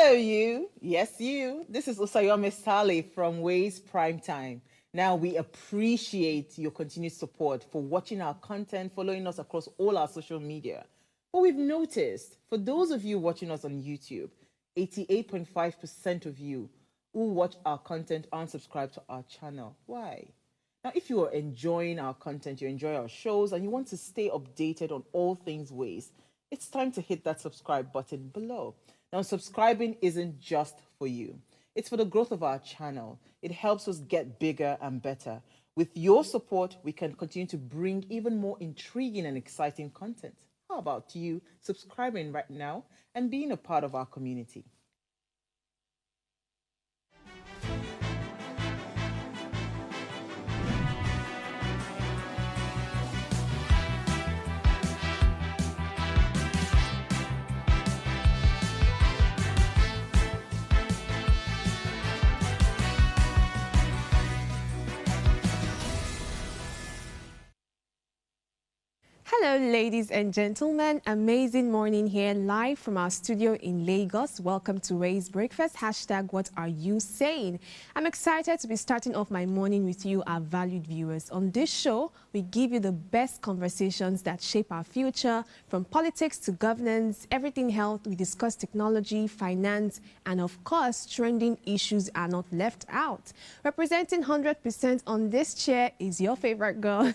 Hello, you. Yes, you. This is Usayome Sale from Ways Primetime. Now, we appreciate your continued support for watching our content, following us across all our social media. But we've noticed, for those of you watching us on YouTube, 88.5% of you who watch our content aren't subscribed to our channel. Why? Now, if you are enjoying our content, you enjoy our shows, and you want to stay updated on all things Ways, it's time to hit that subscribe button below. Now, subscribing isn't just for you. It's for the growth of our channel. It helps us get bigger and better. With your support, we can continue to bring even more intriguing and exciting content. How about you subscribing right now and being a part of our community? Hello, ladies and gentlemen. Amazing morning here, live from our studio in Lagos. Welcome to Ways Breakfast. Hashtag what are you saying? I'm excited to be starting off my morning with you, our valued viewers. On this show, we give you the best conversations that shape our future, from politics to governance, everything health. We discuss technology, finance, and of course, trending issues are not left out. Representing 100% on this chair is your favorite girl.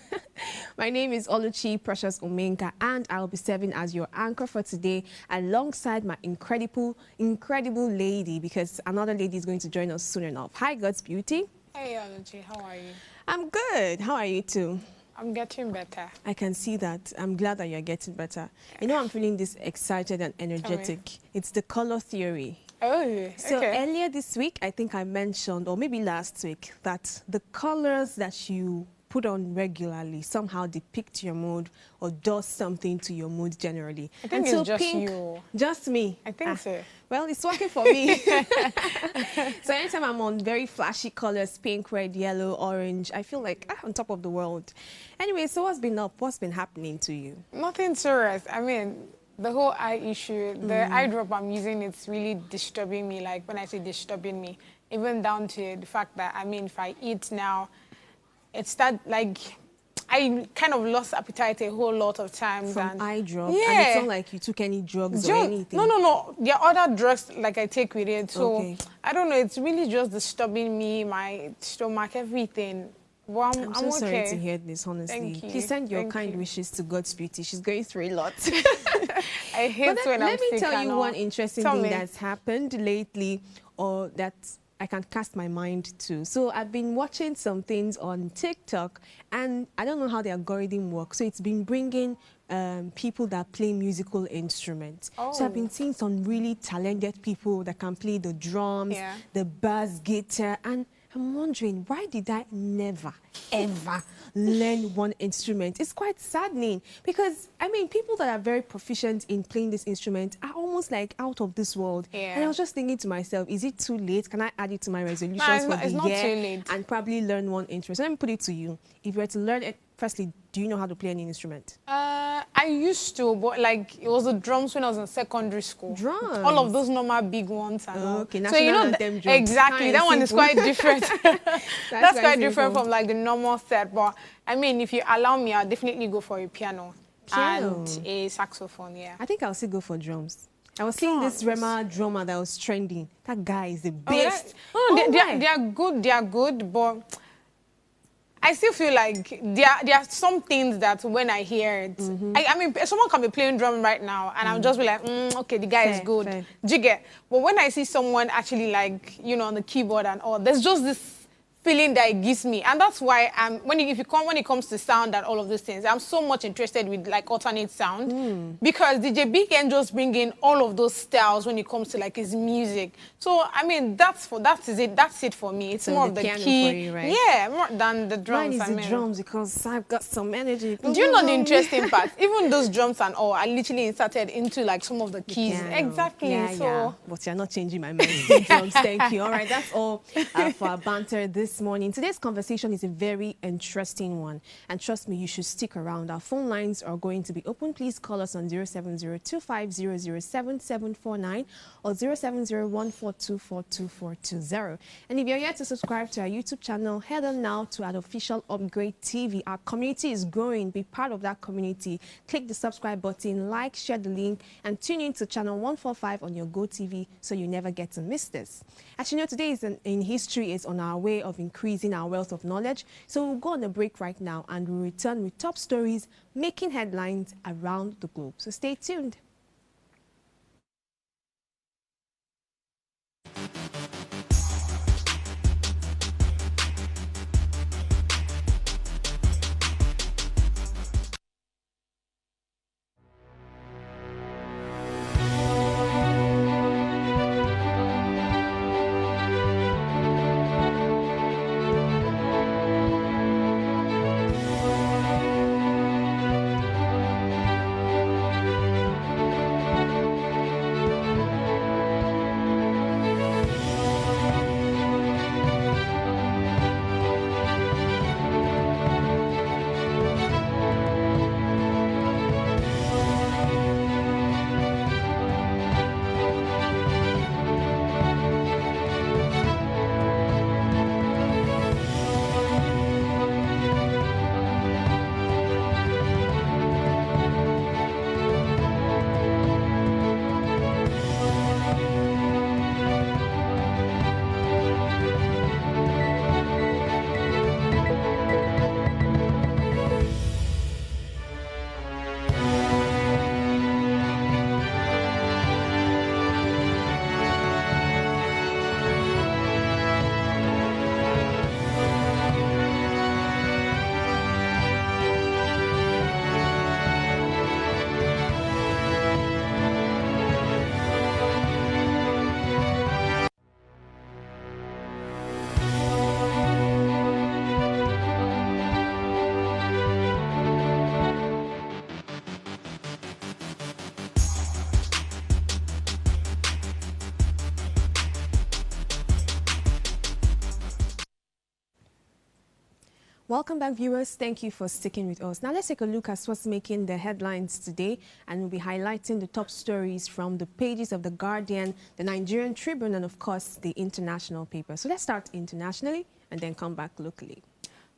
My name is Oluchi Precious Omenka, and I'll be serving as your anchor for today alongside my incredible lady, because another lady is going to join us soon enough. Hi, God's Beauty. Hey, Oluchi, how are you? I'm good. How are you too? I'm getting better. I can see that. I'm glad that you're getting better. You know, I'm feeling this excited and energetic. It's the color theory. Oh, okay. So earlier this week, I think I mentioned, or maybe last week, that the colors that you put on regularly somehow depict your mood or does something to your mood generally. I think and it's so just pink, you. Just me. I think so. Well, it's working for me. So anytime I'm on very flashy colors, pink, red, yellow, orange, I feel like on top of the world. Anyway, so what's been up? What's been happening to you? Nothing serious. I mean, the whole eye issue, the eye drop I'm using, it's really disturbing me. Like, when I say disturbing me, even down to the fact that, I mean, if I eat now, it's that, like, I kind of lost appetite a whole lot of times. From eye drop? Yeah. And it's not like you took any drugs or anything? No. There are other drugs, like, I take with it. So, okay. I don't know, it's really just disturbing me, my stomach, everything. Well, I'm so okay. sorry to hear this, honestly. Thank you. Please send your Thank kind you. wishes to God's Beauty. She's going through a lot. I hate when I'm Let me sick tell and you all. one interesting thing that's happened lately, or that I can cast my mind to. So I've been watching some things on TikTok, and I don't know how the algorithm works. So it's been bringing people that play musical instruments. So I've been seeing some really talented people that can play the drums, the bass guitar, and I'm wondering, why did I never, ever learn one instrument? It's quite saddening because, I mean, people that are very proficient in playing this instrument are almost like out of this world. And I was just thinking to myself, is it too late? Can I add it to my resolutions for the year and probably learn one instrument? So let me put it to you. If you were to learn it, firstly, do you know how to play any instrument? I used to, but like it was the drums when I was in secondary school. Drums? All of those normal big ones. And all. Okay, so you know, anthem drums. exactly, that one is quite different. That's quite different simple from like the normal set. But I mean, if you allow me, I'll definitely go for a piano and a saxophone, I think I'll still go for drums. I was seeing this Rema drummer that was trending. That guy is the best. They are good, but I still feel like there are some things that when I hear it, I mean, someone can be playing drum right now, and I'll just be like, okay, the guy is good. Do you get? But when I see someone actually, like, you know, on the keyboard and all, there's just this feeling that it gives me, and that's why when it comes to sound and all of these things, I'm so much interested with like alternate sound because DJ Big can just bring in all of those styles when it comes to like his music. So I mean, that's it for me. It's more of the key, for you, right? Yeah, more than the drums. Mine is the drums because I've got some energy. Do you know the interesting part? Even those drums and all are literally inserted into like some of the keys. Exactly. Yeah, so, but you're not changing my mind. Drums, thank you. All right, that's all for our banter this this morning. Today's conversation is a very interesting one. And trust me, you should stick around. Our phone lines are going to be open. Please call us on 070-2500-7749 or 070-142-42420. And if you're yet to subscribe to our YouTube channel, head on now to our official Upgrade TV. Our community is growing. Be part of that community. Click the subscribe button, like, share the link, and tune in to channel 145 on your Go TV so you never get to miss this. As you know, today is in history is on our way of increasing our wealth of knowledge. So we'll go on a break right now and we'll return with top stories making headlines around the globe. So stay tuned. Welcome back, viewers. Thank you for sticking with us. Now let's take a look at what's making the headlines today, and we'll be highlighting the top stories from the pages of The Guardian, the Nigerian Tribune, and of course, the international paper. So let's start internationally and then come back locally.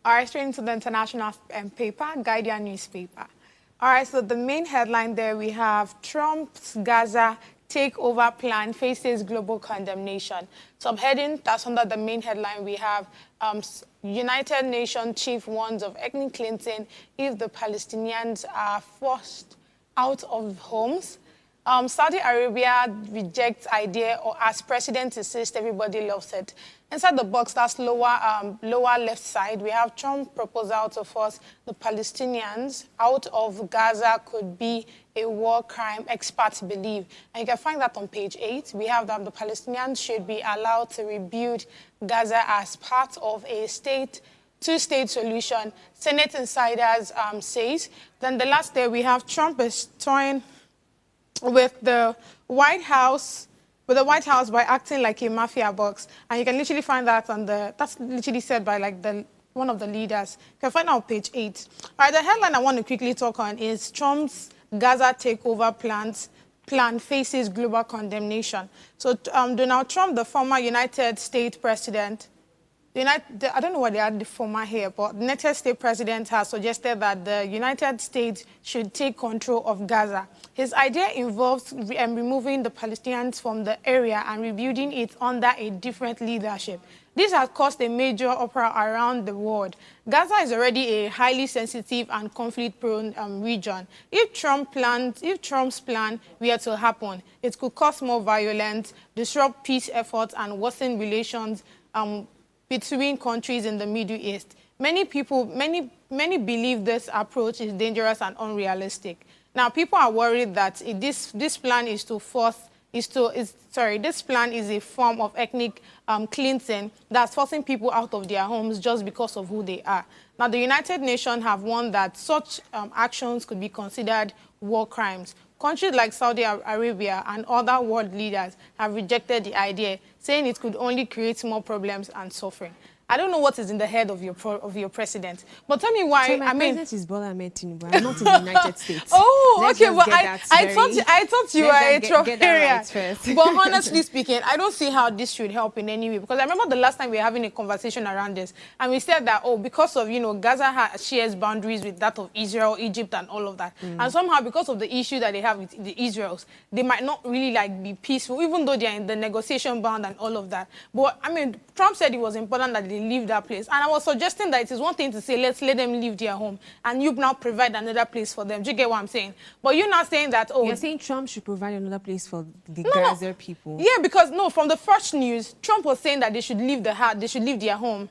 All right, straight into the international paper, Guardian newspaper. All right, so the main headline there, we have Trump's Gaza takeover plan faces global condemnation. Subheading, that's under the main headline, we have United Nations chief warns of ethnic cleansing if the Palestinians are forced out of homes. Saudi Arabia rejects idea, or as president insists, everybody loves it. Inside the box, that's lower left side, we have Trump proposal to force the Palestinians out of Gaza could be a war crime, experts believe. And you can find that on page 8. We have that the Palestinians should be allowed to rebuild Gaza as part of a two-state solution, Senate insiders says. Then the last day, we have Trump is toying with the White House by acting like a mafia boss. And you can literally find that on that's literally said by like one of the leaders. You can find that on page 8. All right, the headline I want to quickly talk on is Trump's Gaza takeover plan faces global condemnation. So Donald Trump, the former United States president, I don't know why they add the former here, but the United States president has suggested that the United States should take control of Gaza. His idea involves removing the Palestinians from the area and rebuilding it under a different leadership. This has caused a major uproar around the world. Gaza is already a highly sensitive and conflict-prone region. If Trump's plan were to happen, it could cause more violence, disrupt peace efforts, and worsen relations between countries in the Middle East. Many believe this approach is dangerous and unrealistic. Now, people are worried that this plan is this plan is a form of ethnic cleansing that's forcing people out of their homes just because of who they are. Now, the United Nations have warned that such actions could be considered war crimes. Countries like Saudi Arabia and other world leaders have rejected the idea, saying it could only create more problems and suffering. I don't know what is in the head of your president. But tell me why. So my I mean, president is Bola Ahmed Tinubu. I'm not in the United States. oh, Let's okay. just But get that I thought you were a get that Trumparian. right first. But honestly speaking, I don't see how this should help in any way, because I remember the last time we were having a conversation around this, and we said that, oh, because of, Gaza shares boundaries with that of Israel, Egypt, and all of that, and somehow because of the issue that they have with the Israels, they might not really be peaceful, even though they're in the negotiation bound and all of that. But I mean, Trump said it was important that they leave that place, and I was suggesting that it is one thing to say, let's let them leave their home, and you now provide another place for them. Do you get what I'm saying? But you're not saying that, oh... You're saying Trump should provide another place for the Gaza people. Yeah, because, from the first news, Trump was saying that they should leave they should leave their home.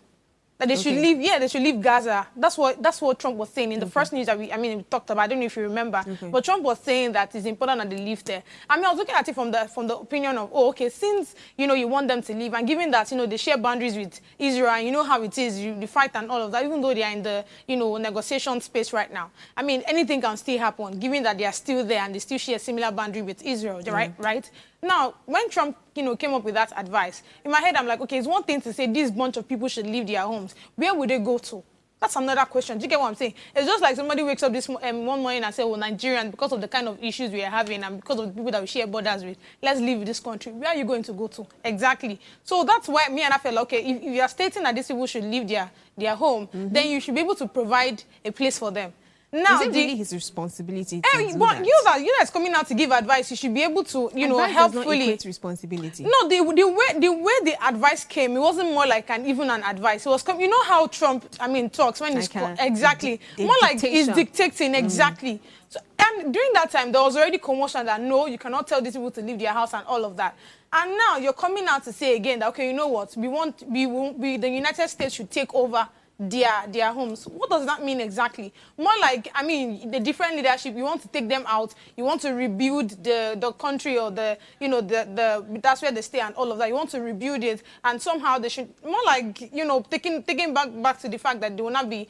That they should leave, they should leave Gaza. That's what Trump was saying in the first news that we talked about. I don't know if you remember. But Trump was saying that it's important that they leave there. I mean, I was looking at it from the opinion of, oh, okay, since, you want them to leave, and given that, they share boundaries with Israel, and you know how it is, the fight and all of that, even though they are in the, negotiation space right now. I mean, anything can still happen, given that they are still there and they still share a similar boundary with Israel, right? Now, when Trump, came up with that advice, in my head, I'm like, okay, it's one thing to say this bunch of people should leave their homes. Where would they go to? That's another question. Do you get what I'm saying? It's just like somebody wakes up this one morning and says, well, Nigerians, because of the kind of issues we are having and because of the people that we share borders with, let's leave this country. Where are you going to go to? Exactly. So that's why me and I felt, okay, if you are stating that these people should leave their home, then you should be able to provide a place for them. Now, is it really his responsibility to do but that? you that's coming out to give advice, you should be able to, advice helpfully. Does not equate responsibility. No, the way the advice came, it wasn't more like even an advice. It was, you know how Trump, talks when he's exactly more like he's dictating exactly. So, and during that time, there was already commotion that no, you cannot tell these people to leave their house and all of that. And now you're coming out to say again that, okay, you know what, the United States should take over their homes. What does that mean exactly? More like, the different leadership, you want to take them out, you want to rebuild the country, or that's where they stay and all of that. You want to rebuild it, and somehow they should more like, taking back to the fact that they will not be,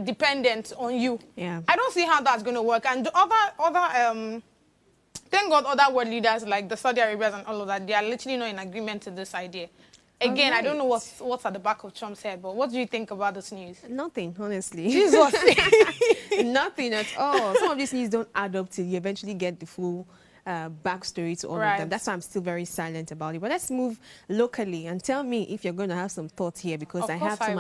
dependent on you. Yeah. I don't see how that's going to work. And the other thank God other world leaders like the Saudi Arabians and all of that, they are literally not in agreement to this idea. Again, I don't know what's at the back of Trump's head, but what do you think about this news? Nothing, honestly. Jesus. Nothing at all. Some of these news don't add up till you eventually get the full backstory to all of them. That's why I'm still very silent about it. But let's move locally and tell me if you're going to have some thoughts here, because I have some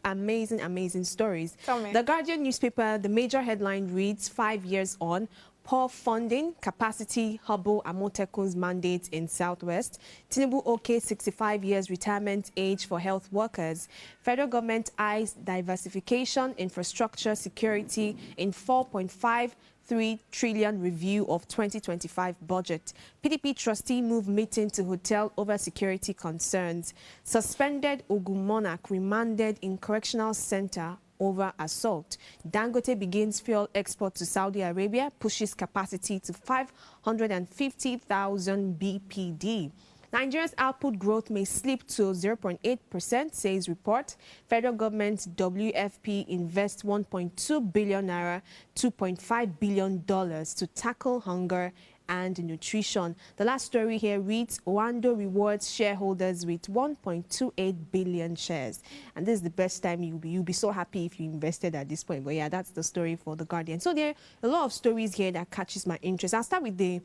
amazing stories. Tell me. The Guardian newspaper, the major headline reads, 5 years on, poor funding, capacity, hobble Amotekun's mandate in Southwest. Tinubu OK 65 years retirement age for health workers. Federal government eyes diversification, infrastructure, security in 4.53 trillion review of 2025 budget. PDP trustee move meeting to hotel over security concerns. Suspended Ogun monarch remanded in correctional center over assault. Dangote begins fuel export to Saudi Arabia, pushes capacity to 550,000 BPD. Nigeria's output growth may slip to 0.8%, says report. Federal government WFP invests 1.2 billion naira, $2.5 billion to tackle hunger and nutrition. The last story here reads, Oando rewards shareholders with 1.28 billion shares. And this is the best time you'll be so happy if you invested at this point. But yeah, that's the story for The Guardian. So there are a lot of stories here that catches my interest. I'll start with the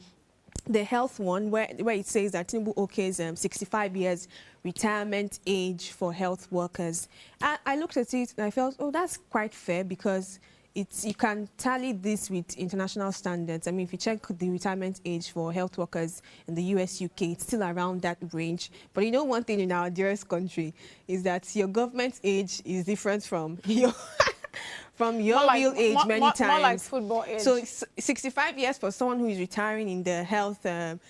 health one, where it says that Tinubu OK's 65 years retirement age for health workers. I looked at it and I felt, oh, that's quite fair, because you can tally this with international standards. I mean, if you check the retirement age for health workers in the US, UK, it's still around that range. But you know, one thing in our dearest country is that your government age is different from your real age many times. More like football age. So 65 years for someone who is retiring in the health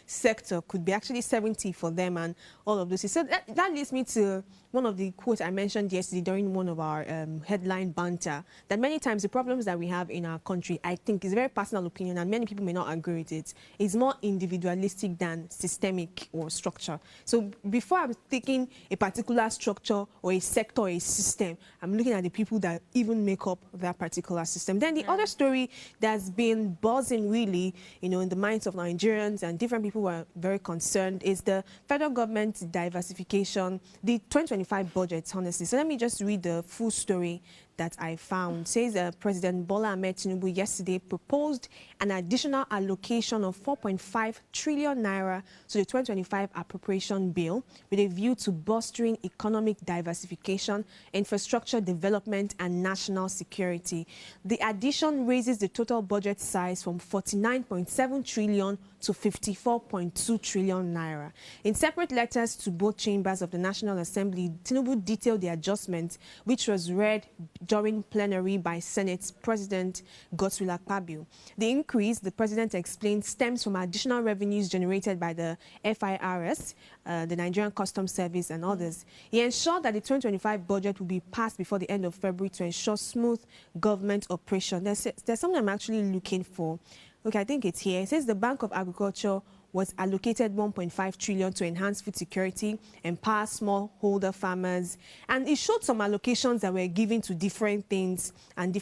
sector could be actually 70 for them, and all of this. So that leads me to one of the quotes I mentioned yesterday during one of our headline banter, that many times the problems that we have in our country, I think, is a very personal opinion, and many people may not agree with it, is more individualistic than systemic or structure. So before I'm thinking a particular structure or a sector or a system, I'm looking at the people that even make up that particular system. Then the other story that's been buzzing really, in the minds of Nigerians and different people who are very concerned, is the federal government diversification, the 2025 2025 budget, honestly. So let me just read the full story that I found. It says President Bola Ahmed Tinubu yesterday proposed an additional allocation of 4.5 trillion naira to the 2025 appropriation bill with a view to bolstering economic diversification, infrastructure development, and national security. The addition raises the total budget size from 49.7 trillion to 54.2 trillion naira. In separate letters to both chambers of the National Assembly, Tinubu detailed the adjustment, which was read during plenary by Senate President Godswill Akpabio. The increase, the president explained, stems from additional revenues generated by the FIRS, the Nigerian Customs Service, and others. He ensured that the 2025 budget will be passed before the end of February to ensure smooth government operation. There's something I'm actually looking for. Okay, I think it's here. It says the Bank of Agriculture was allocated 1.5 trillion to enhance food security, empower smallholder farmers, and it showed some allocations that were given to different things, and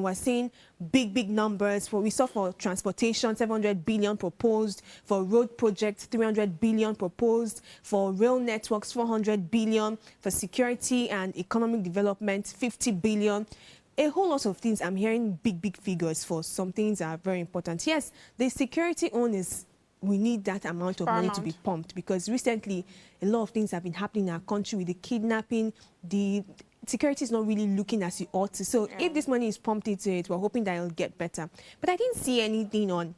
we're seeing big numbers. We saw for transportation, 700 billion proposed, for road projects, 300 billion proposed, for rail networks, 400 billion, for security and economic development, 50 billion. A whole lot of things. I'm hearing big figures for some things that are very important. Yes, the security owners, we need that amount of money to be pumped, because recently a lot of things have been happening in our country with the kidnapping. The security is not really looking as it ought to. So if this money is pumped into it, we're hoping that it'll get better. But I didn't see anything on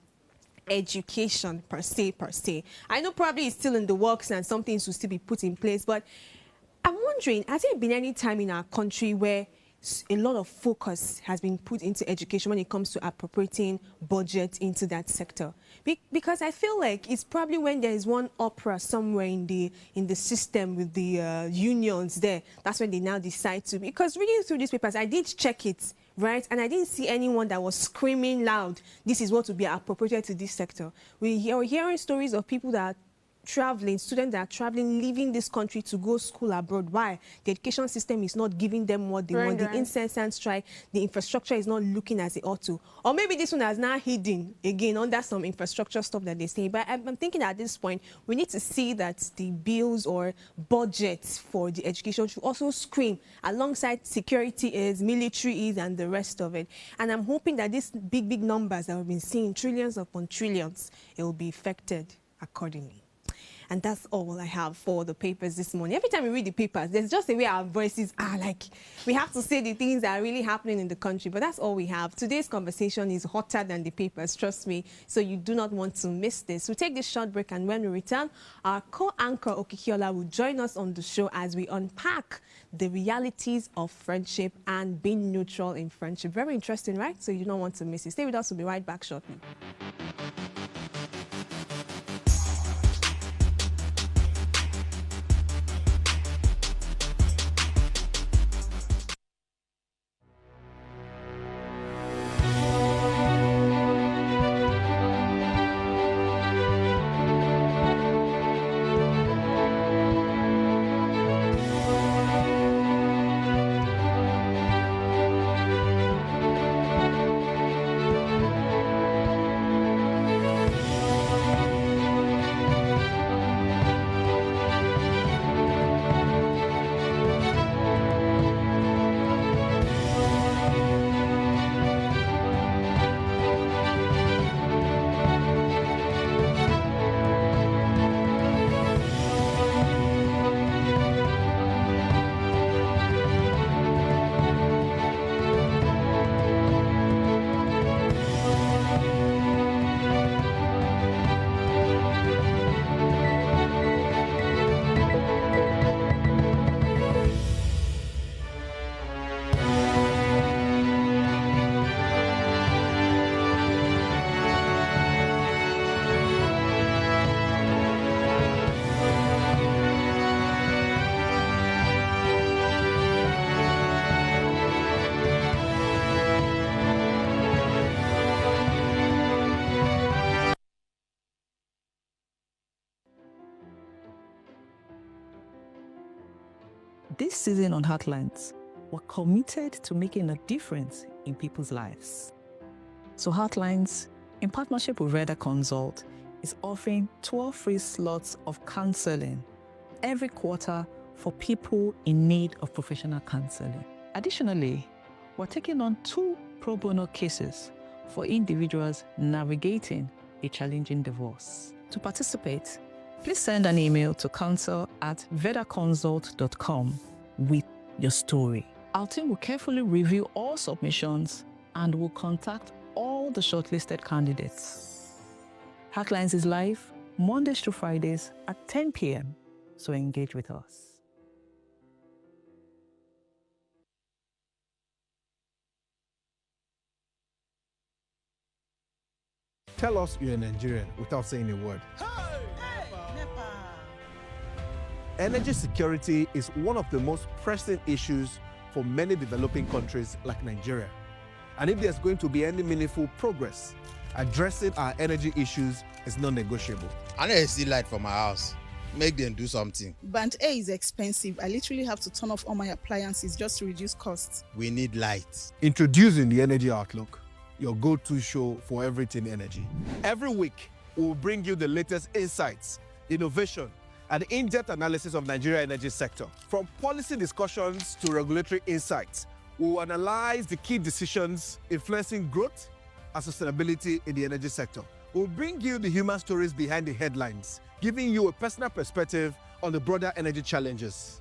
education per se. I know probably it's still in the works and some things will still be put in place, but I'm wondering, has there been any time in our country where a lot of focus has been put into education when it comes to appropriating budget into that sector? Because I feel like it's probably when there is one opera somewhere in the system with the unions there, that's when they now decide to. Because reading through these papers, I did check it, right? And I didn't see anyone that was screaming loud, this is what will be appropriated to this sector. We're hearing stories of people that are traveling, students that are traveling, leaving this country to go school abroad. Why? The education system is not giving them what they want. The incessant strike, the infrastructure is not looking as it ought to. Or maybe this one has now hidden again under some infrastructure stuff that they say. But I'm thinking at this point, we need to see that the bills or budgets for the education should also scream alongside security is, military is, and the rest of it. And I'm hoping that these big numbers that we've been seeing, trillions upon trillions, it will be affected accordingly. And that's all I have for the papers this morning. Every time we read the papers, there's just a way our voices are like, we have to say the things that are really happening in the country, but that's all we have. Today's conversation is hotter than the papers, trust me, so you do not want to miss this. We'll take this short break, and when we return, our co-anchor Okikiola will join us on the show as we unpack the realities of friendship and being neutral in friendship. Very interesting, right? So you don't want to miss it. Stay with us, we'll be right back shortly. This season on Heartlands, we're committed to making a difference in people's lives. So Heartlands, in partnership with Reda Consult, is offering 12 free slots of counseling every quarter for people in need of professional counseling. Additionally, we're taking on 2 pro bono cases for individuals navigating a challenging divorce. To participate, please send an email to counsel@vedaconsult.com with your story. Our team will carefully review all submissions and will contact all the shortlisted candidates. Heartlines is live Mondays to Fridays at 10 p.m., so engage with us. Tell us you're a Nigerian without saying a word. Energy security is one of the most pressing issues for many developing countries like Nigeria. And if there's going to be any meaningful progress, addressing our energy issues is non-negotiable. I know see light for my house. Make them do something. Band A is expensive. I literally have to turn off all my appliances just to reduce costs. We need light. Introducing the Energy Outlook, your go-to show for everything energy. Every week, we'll bring you the latest insights, innovation, and in-depth analysis of Nigeria's energy sector. From policy discussions to regulatory insights, we'll analyze the key decisions influencing growth and sustainability in the energy sector. We'll bring you the human stories behind the headlines, giving you a personal perspective on the broader energy challenges.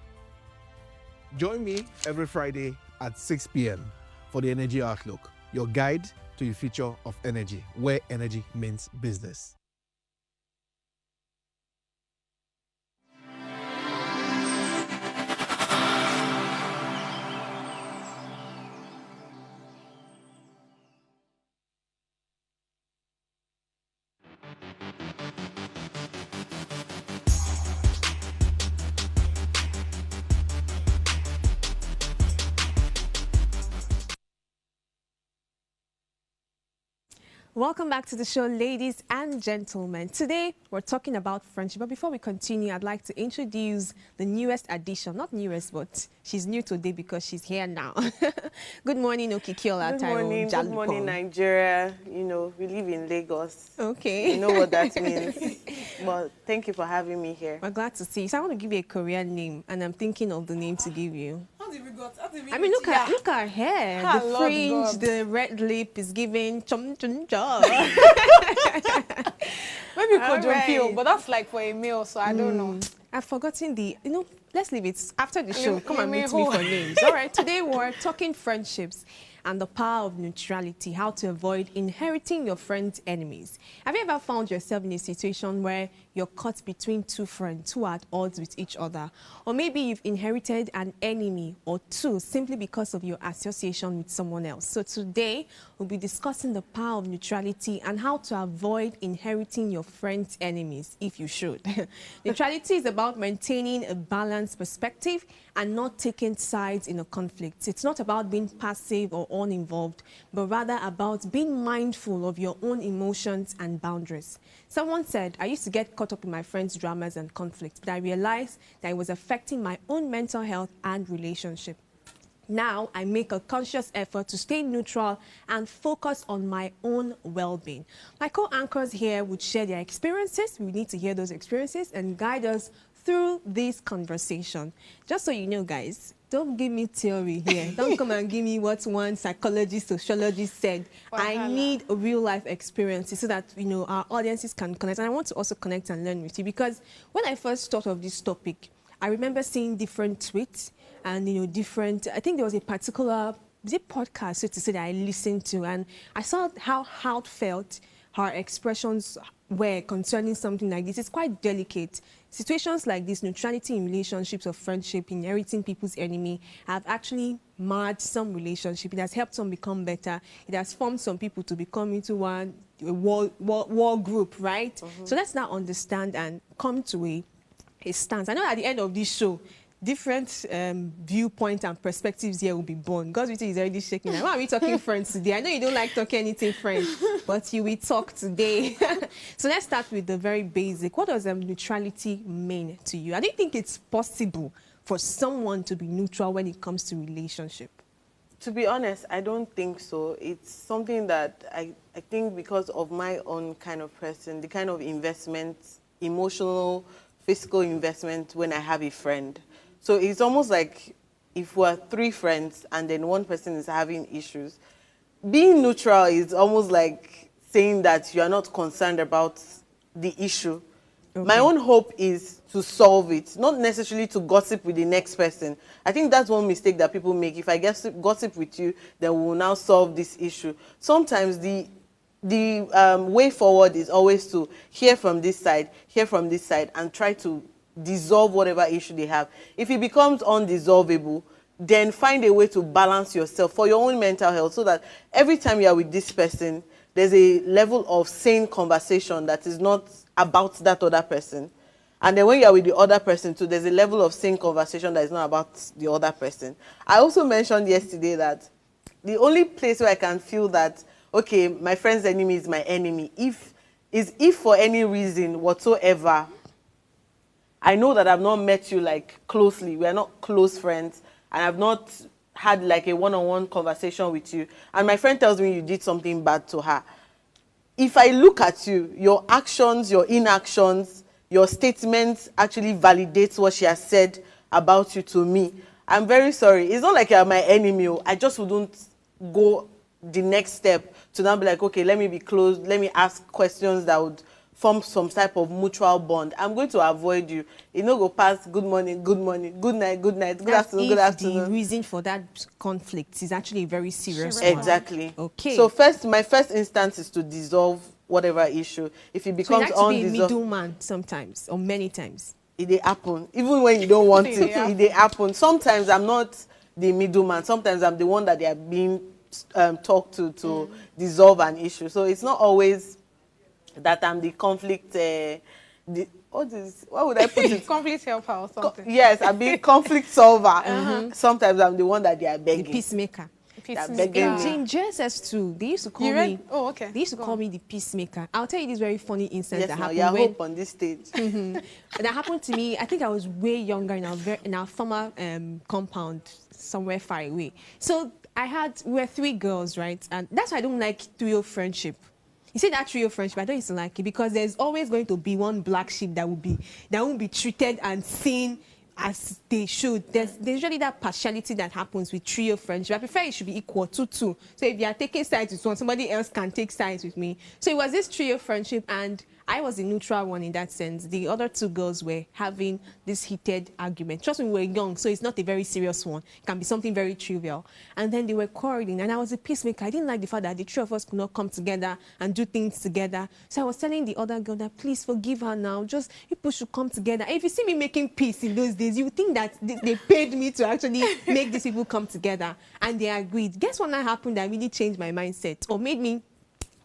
Join me every Friday at 6 p.m. for the Energy Outlook, your guide to the future of energy, where energy means business. Welcome back to the show, ladies and gentlemen. Today, we're talking about friendship. But before we continue, I'd like to introduce the newest addition. Not newest, but she's new today because she's here now. Good morning, Okikiola. Good morning, Nigeria. You know, we live in Lagos. Okay. You know what that means. But thank you for having me here. We're glad to see you. So I want to give you a Korean name, and I'm thinking of the name to give you. I mean, look at her hair, the Lord fringe, God. the red lip is giving chum chum chum. Maybe All Kojompio, right. but that's like for a meal, so I don't know. I've forgotten let's leave it after the show. Come and me meet me who? for names. All right, today we're talking friendships and the power of neutrality, how to avoid inheriting your friends' enemies. Have you ever found yourself in a situation where you're caught between 2 friends who are at odds with each other? Or maybe you've inherited an enemy or 2 simply because of your association with someone else. So today, we'll be discussing the power of neutrality and how to avoid inheriting your friends' enemies, if you should. Neutrality is about maintaining a balanced perspective and not taking sides in a conflict. It's not about being passive or uninvolved, but rather about being mindful of your own emotions and boundaries. Someone said, I used to get caught up in my friends' dramas and conflicts, but I realized that it was affecting my own mental health and relationship. Now, I make a conscious effort to stay neutral and focus on my own well-being. My co-anchors here would share their experiences. We need to hear those experiences and guide us through this conversation. Just so you know, guys, don't give me theory here. Don't come and give me what one psychologist, sociologist said. I need a real-life experience so that, our audiences can connect. And I want to also connect and learn with you, because when I first thought of this topic, I remember seeing different tweets and, I think there was a particular, podcast, so to say, that I listened to, and I saw how heartfelt her expressions were concerning something like this. It's quite delicate. Situations like this, neutrality in relationships or friendship, inheriting people's enemy, have actually marred some relationship. It has helped some become better. It has formed some people to become into a war group, right? So let's now understand and come to a stance. I know at the end of this show, different viewpoints and perspectives here will be born. God's written is already shaking. Why are we talking friends today? I know you don't like talking anything friends, but you will talk today. So let's start with the very basic. What does neutrality mean to you? I don't think it's possible for someone to be neutral when it comes to relationship. To be honest, I don't think so. It's something that I think, because of my own kind of person, the kind of investment, emotional, physical investment when I have a friend. So it's almost like if we're 3 friends and then one person is having issues, being neutral is almost like saying that you are not concerned about the issue. My own hope is to solve it, not necessarily to gossip with the next person. I think that's one mistake that people make. If I gossip with you, then we will now solve this issue. Sometimes the way forward is always to hear from this side, and try to dissolve whatever issue they have. If it becomes undissolvable, then find a way to balance yourself for your own mental health, so that every time you are with this person, there's a level of sane conversation that is not about that other person. And then when you are with the other person too, there's a level of sane conversation that is not about the other person. I also mentioned yesterday that the only place where I can feel that, okay, my friend's enemy is my enemy, if for any reason whatsoever, I know that I've not met you like closely, we are not close friends, and I've not had like a one-on-one conversation with you, and my friend tells me you did something bad to her. If I look at you, your actions, your inactions, your statements actually validates what she has said about you to me, I'm very sorry. It's not like you're my enemy. I just wouldn't go the next step to now be like, okay, let me be close, let me ask questions that would form some type of mutual bond. I'm going to avoid you. You know, go past good morning, good night, good afternoon, good afternoon. The reason for that conflict is actually a very serious one. Exactly. Okay. So my first instance is to dissolve whatever issue. If it becomes so you like to be a middleman sometimes, or many times. It happen. Even when you don't want it, it happen. Sometimes I'm not the middleman. Sometimes I'm the one that they are being talked to dissolve an issue. So it's not always that I'm the conflict, what would I put it? Conflict helper or something. Yes, I'm being conflict solver. Sometimes I'm the one that they are begging. The peacemaker. In JSS2, they used to call me. Oh, okay. They used to call me the peacemaker. I'll tell you this very funny instance that happened. Yes, hope on this stage. That happened to me. I think I was way younger in our former compound, somewhere far away. So we were 3 girls, right? And that's why I don't like trio friendship. You see that trio friendship, I don't used to like it because there's always going to be one black sheep that won't be treated and seen as they should. There's usually that partiality that happens with trio friendship. I prefer it should be equal to 2. So if you are taking sides with one, somebody else can take sides with me. So it was this trio friendship, and I was the neutral one in that sense. The other 2 girls were having this heated argument. Trust me, we were young, so it's not a very serious one. It can be something very trivial. And then they were quarreling, and I was a peacemaker. I didn't like the fact that the 3 of us could not come together and do things together. So I was telling the other girl that, please forgive her now. Just, people should come together. And if you see me making peace in those days, you would think that they paid me to actually make these people come together. And they agreed. Guess what now happened that really changed my mindset, or made me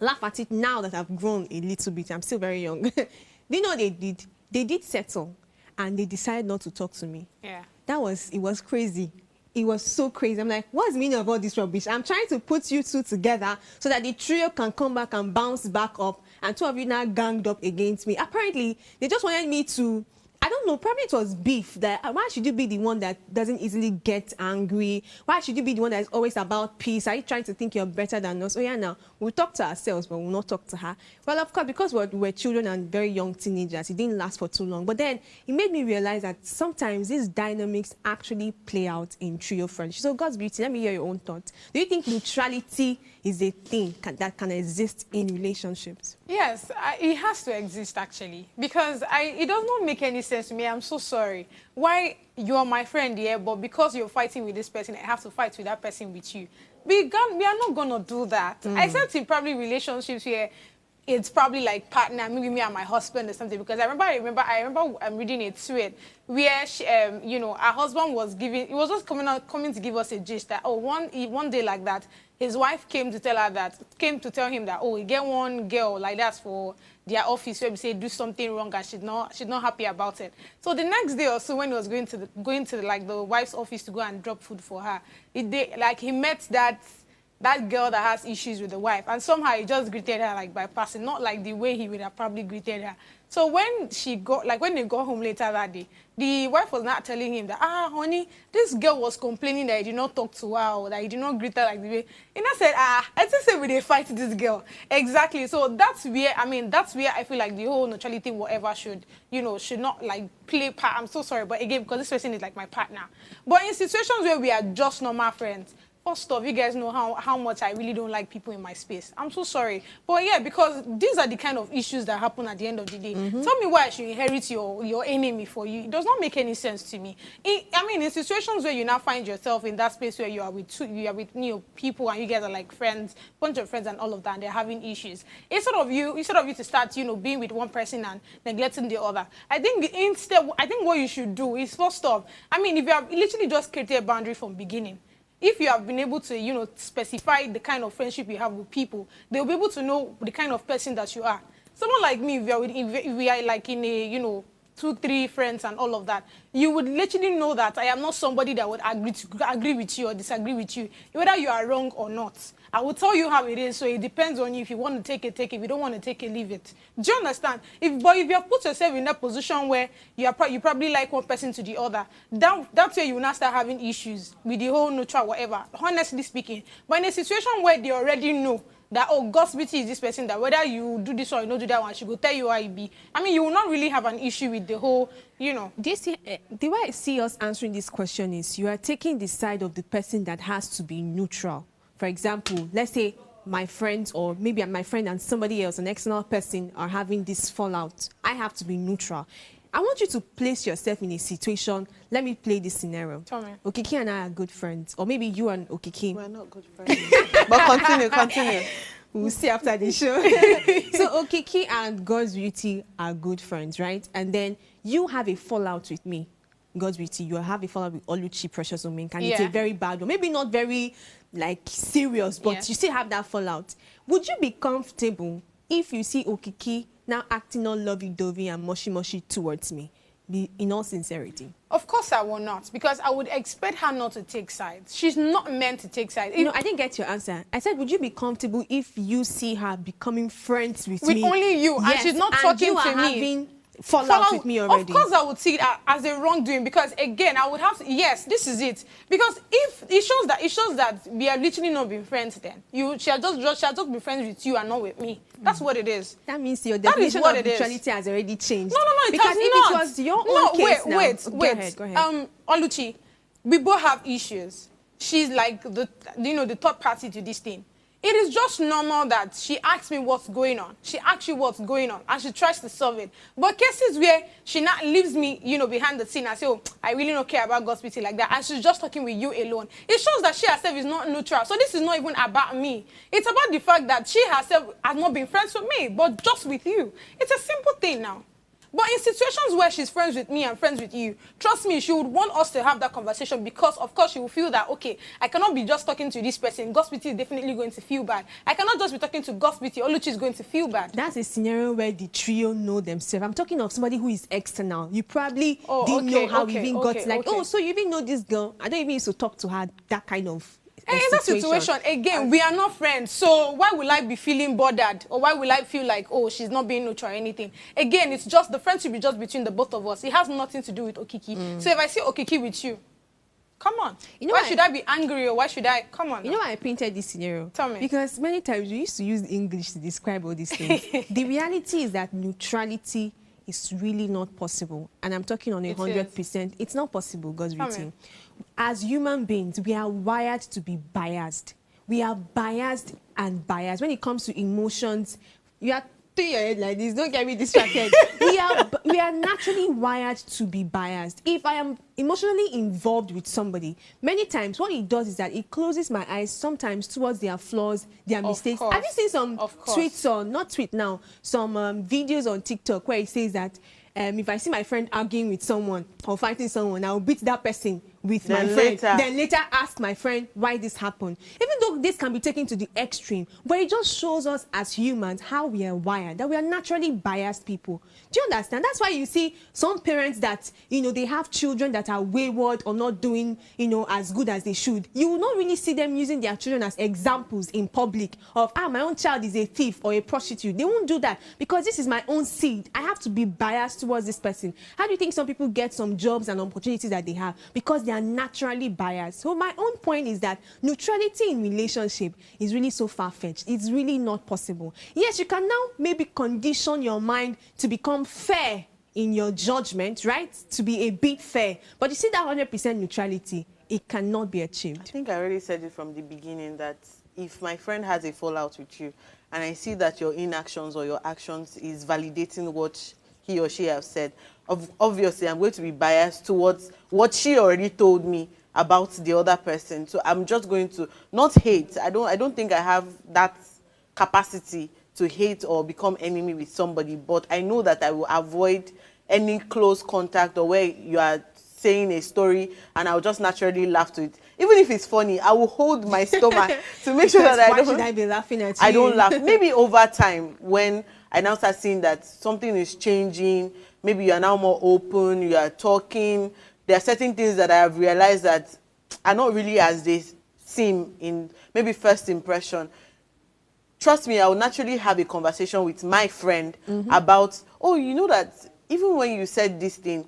laugh at it now that I've grown a little bit. I'm still very young. Do you know what they did? They did settle, and they decided not to talk to me. Yeah. It was crazy. It was so crazy. I'm like, what's the meaning of all this rubbish? I'm trying to put you 2 together so that the trio can come back and bounce back up, and 2 of you now ganged up against me. Apparently, they just wanted me to, I don't know, probably it was beef. That why should you be the one that doesn't easily get angry? Why should you be the one that is always about peace? Are you trying to think you're better than us? Oh yeah, now we'll talk to ourselves, but we'll not talk to her. Well, of course, because we're children and very young teenagers, it didn't last for too long. But then it made me realize that sometimes these dynamics actually play out in trio friendship. So God's beauty, let me hear your own thoughts. Do you think neutrality is a thing that can exist in relationships? Yes, it has to exist actually, because it does not make any sense to me. I'm so sorry. Why you are my friend here, but because you're fighting with this person, I have to fight with that person with you. We are not gonna do that. Except in probably relationships where it's probably like partner, maybe me and my husband or something. Because I remember I'm reading a tweet where she, you know, her husband was just coming to give us a gist that, oh, one day like that, his wife came to tell him that, oh, he get one girl like that for their office where we say do something wrong, and she's not happy about it. So the next day or so, when he was going to like the wife's office to go and drop food for her, he met that that girl that has issues with the wife, and somehow he just greeted her like by passing, not like the way he would have probably greeted her. So when when they got home later that day, the wife was not telling him that, honey, this girl was complaining that he did not talk to her or that he did not greet her like the way. And I said, I just said we they fight this girl. Exactly. So that's where I feel like the whole neutrality whatever should not like play part. I'm so sorry, but again, because this person is like my partner. But in situations where we are just normal friends, first off, you guys know how much I really don't like people in my space. I'm so sorry. But yeah, because these are the kind of issues that happen at the end of the day. Tell me why I should inherit your enemy for you. It does not make any sense to me. In situations where you now find yourself in that space where you are with people and you guys are like friends, bunch of friends and all of that, and they're having issues. Instead of you to start, being with one person and neglecting the other. I think what you should do is first off, if you have literally just created a boundary from beginning, if you have been able to, specify the kind of friendship you have with people, they'll be able to know the kind of person that you are. Someone like me, if we are like in a, 2-3 friends and all of that, you would literally know that I am not somebody that would agree with you or disagree with you, whether you are wrong or not. I will tell you how it is, so it depends on you. If you want to take it, take it. If you don't want to take it, leave it. Do you understand? But if you have put yourself in that position where you probably like one person to the other, that's where you will now start having issues with the whole neutral whatever, honestly speaking. But in a situation where they already know that, gossipity is this person, that whether you do this or you don't do that one, she will tell you how it be. You will not really have an issue with the whole, Do you see, the way I see us answering this question is you are taking the side of the person that has to be neutral. For example, let's say my friends, or maybe my friend and somebody else, an external person, are having this fallout. I have to be neutral. I want you to place yourself in a situation. Let me play this scenario. Tell me. Okiki and I are good friends. Or maybe you and Okiki. We're not good friends. But continue. We'll see after the show. So Okiki and God's Beauty are good friends, right? And then you have a fallout with me. God's Beauty, you have a fallout with Oluchi, Precious Omenka, and it's a very bad one. Maybe not very, serious, but you still have that fallout. Would you be comfortable if you see Okiki now acting all lovey-dovey and mushy-mushy towards me, in all sincerity? Of course I will not, because I would expect her not to take sides. She's not meant to take sides. I didn't get your answer. I said, would you be comfortable if you see her becoming friends with me? With only you, and she's not talking to me. Fallout with me already. Of course I would see it as a wrongdoing, because again I would have to, yes, this is it, because if it shows that we have literally not been friends, then she'll just be friends with you and not with me. That's what it is. That means your definition of neutrality has already changed. No, it because has if not. It was your own case wait. Go ahead. Oluchi, we both have issues. She's like the third party to this thing. It is just normal that she asks me what's going on. She asks you what's going on, and she tries to solve it. But cases where she not leaves me, behind the scene and say, I really don't care about gossiping like that, and she's just talking with you alone, it shows that she herself is not neutral. So this is not even about me. It's about the fact that she herself has not been friends with me, but just with you. It's a simple thing now. But in situations where she's friends with me and friends with you, trust me, she would want us to have that conversation, because, of course, she will feel that, okay, I cannot be just talking to this person. Gossipity is definitely going to feel bad. I cannot just be talking to Gossipity. Oluchi is going to feel bad. That's a scenario where the trio know themselves. I'm talking of somebody who is external. You probably didn't know how we even got so you even know this girl. I don't even used to talk to her, that kind of in that situation, again, we are not friends. So why will I be feeling bothered? Or why will I feel like, she's not being neutral or anything? Again, it's just the friendship is just between the both of us. It has nothing to do with Okiki. So if I see Okiki with you, come on. Why should I be angry, or why should I? Come on. Why I painted this scenario? Tell me. Because many times we used to use English to describe all these things. The reality is that neutrality is really not possible. And I'm talking on 100%. It's not possible, God's Beauty. As human beings, we are wired to be biased. We are biased and biased. When it comes to emotions, you are turning your head like this. Don't get me distracted. we are naturally wired to be biased. If I am emotionally involved with somebody, many times what it does is that it closes my eyes sometimes towards their flaws, their mistakes. Have you seen some tweets on, not tweet now, some videos on TikTok where it says that if I see my friend arguing with someone or fighting someone, I'll beat that person with Then my friend, later- then later ask my friend why this happened. Even though this can be taken to the extreme, but it just shows us as humans how we are wired, that we are naturally biased people. Do you understand? That's why you see some parents that, you know, they have children that are wayward or not doing, you know, as good as they should. You will not really see them using their children as examples in public of, my own child is a thief or a prostitute. They won't do that because this is my own seed. I have to be biased towards this person. How do you think some people get some jobs and opportunities that they have? Because they are naturally biased. So my own point is that neutrality in relationship is really so far-fetched. It's really not possible. Yes, you can now maybe condition your mind to become fair in your judgment, right? To be a bit fair. But you see that 100% neutrality, it cannot be achieved. I think I already said it from the beginning that if my friend has a fallout with you and I see that your inactions or your actions is validating what he or she has said, obviously I'm going to be biased towards what she already told me about the other person. So I'm just going to not hate. I don't think I have that capacity to hate or become enemy with somebody, but I know that I will avoid any close contact or where you are saying a story and I'll just naturally laugh to it. Even if it's funny, I will hold my stomach to make sure that why should I be laughing at you? I don't laugh. Maybe over time, when I now start seeing that something is changing, maybe you are now more open, you are talking, there are certain things that I have realized that are not really as they seem in maybe first impression. Trust me, I will naturally have a conversation with my friend about, oh, you know that even when you said this thing,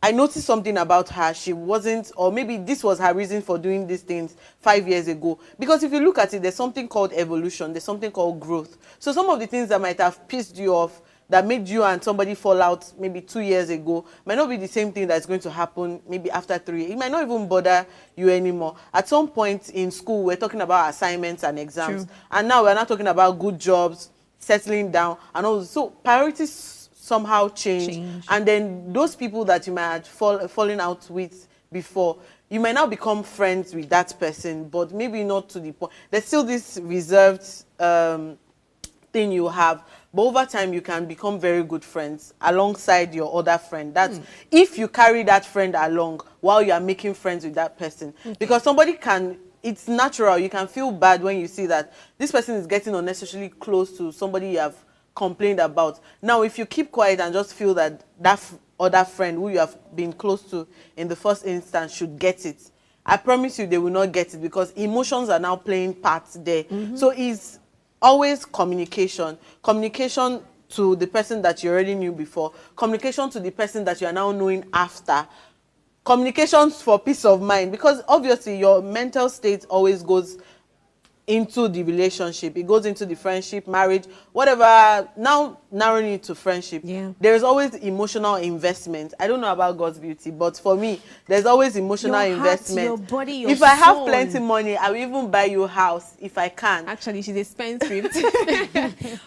I noticed something about her. She wasn't, or maybe this was her reason for doing these things 5 years ago. Because if you look at it, there's something called evolution. There's something called growth. So some of the things that might have pissed you off, that made you and somebody fall out maybe 2 years ago, might not be the same thing that's going to happen maybe after 3 years. It might not even bother you anymore. At some point in school, we're talking about assignments and exams. True. And now we're not talking about good jobs, settling down, and all. So priorities somehow change. And then those people that you might have fallen out with before, you might now become friends with that person, but maybe not to the point. There's still this reserved thing you have, but over time you can become very good friends alongside your other friend. That's if you carry that friend along while you are making friends with that person. Because somebody can, it's natural, you can feel bad when you see that this person is getting unnecessarily close to somebody you have complained about. Now, if you keep quiet and just feel that that other friend who you have been close to in the first instance should get it, I promise you they will not get it because emotions are now playing parts there. So it's always communication. Communication to the person that you already knew before. Communication to the person that you are now knowing after. Communications for peace of mind, because obviously your mental state always goes into the relationship. It goes into the friendship, marriage, whatever. Now narrowing it to friendship. Yeah. There's always emotional investment. I don't know about God's beauty, but for me, there's always emotional Your heart, investment. your body, your if I have soul. plenty money, I will even buy you a house if I can. Actually, she's a spendthrift.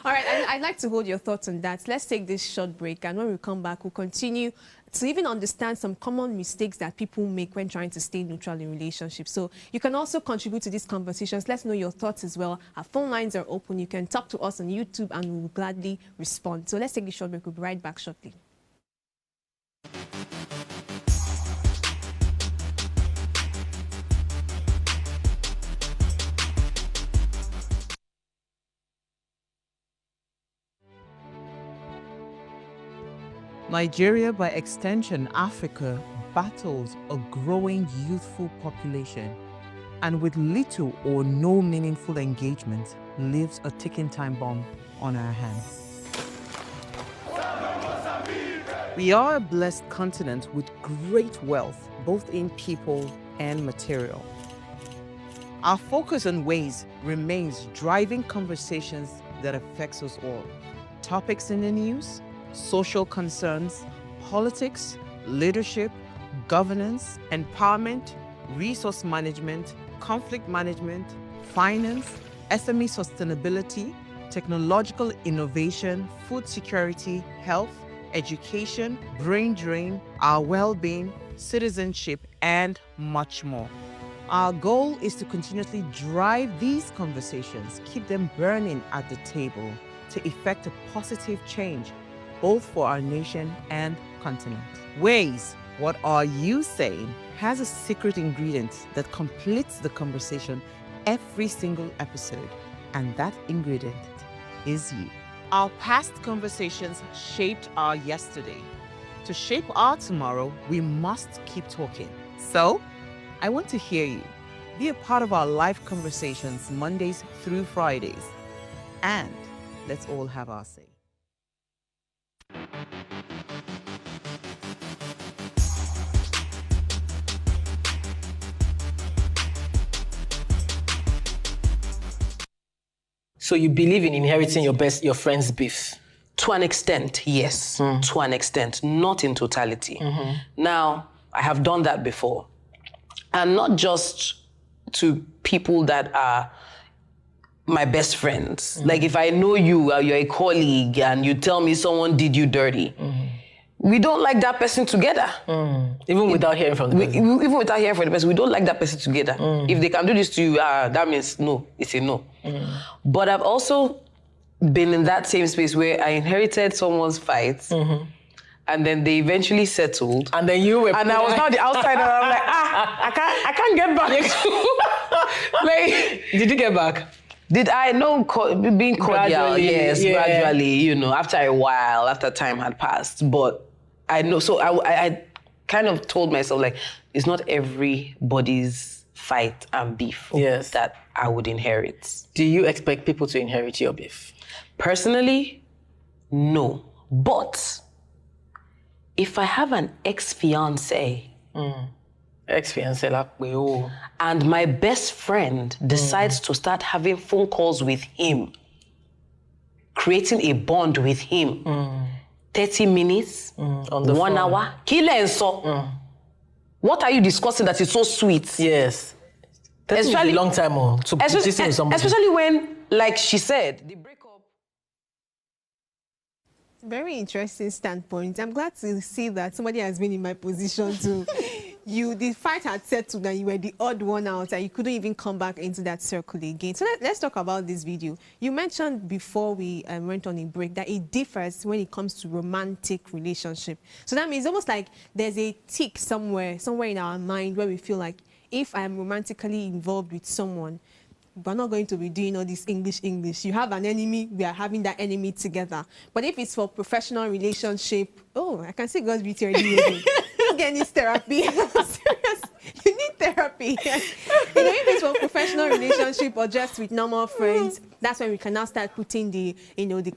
All right, I'd like to hold your thoughts on that. Let's take this short break, and when we come back, we'll continue to even understand some common mistakes that people make when trying to stay neutral in relationships. So you can also contribute to these conversations. Let's know your thoughts as well. Our phone lines are open. You can talk to us on YouTube, and we will gladly respond. So let's take this short break. We'll be right back shortly. Nigeria, by extension Africa, battles a growing youthful population and with little or no meaningful engagement leaves a ticking time bomb on our hands. We are a blessed continent with great wealth, both in people and material. Our focus on ways remains driving conversations that affects us all. Topics in the news, social concerns, politics, leadership, governance, empowerment, resource management, conflict management, finance, SME sustainability, technological innovation, food security, health, education, brain drain, our well-being, citizenship, and much more. Our goal is to continuously drive these conversations, keep them burning at the table to effect a positive change both for our nation and continent. Ways, what are you saying? has a secret ingredient that completes the conversation every single episode, and that ingredient is you. Our past conversations shaped our yesterday. To shape our tomorrow, we must keep talking. So, I want to hear you. Be a part of our live conversations Mondays through Fridays. And let's all have our say. So you believe in inheriting your friend's beef? To an extent, yes. To an extent, not in totality. Now, I have done that before. And not just to people that are my best friends. Like if I know you, or you're a colleague, and you tell me someone did you dirty, we don't like that person together. Even without hearing from the person? Even without hearing from the person, we don't like that person together. If they can do this to you, that means no, it's a no. But I've also been in that same space where I inherited someone's fight, and then they eventually settled. And then you were... And I was not the outsider. I'm like, I can't get back. Like, did you get back? Did I know being cordial? Gradually, yes, yeah. gradually, you know, after a while, after time had passed. But I know, so I kind of told myself, like, it's not everybody's fight and beef that I would inherit. Do you expect people to inherit your beef? Personally, no. But if I have an ex-fiancé, Ex-fiancé, like, and my best friend decides to start having phone calls with him, creating a bond with him, 30 minutes, on the 1 phone. hour, kill and so. What are you discussing that is so sweet? Yes. That's a long time to be consistent with somebody. Especially when, like she said, the breakup. Very interesting standpoint. I'm glad to see that somebody has been in my position to... the fight had settled and you were the odd one out and you couldn't even come back into that circle again. So let's talk about this video. You mentioned before we went on a break that it differs when it comes to romantic relationship. So that means almost like there's a tick somewhere in our mind where we feel like if I'm romantically involved with someone, we're not going to be doing all this English. You have an enemy, we are having that enemy together. But if it's for professional relationship, I can see God's beauty already. Get this therapy. Serious. You need therapy. If it's for professional relationship or just with normal friends, that's when we can now start putting the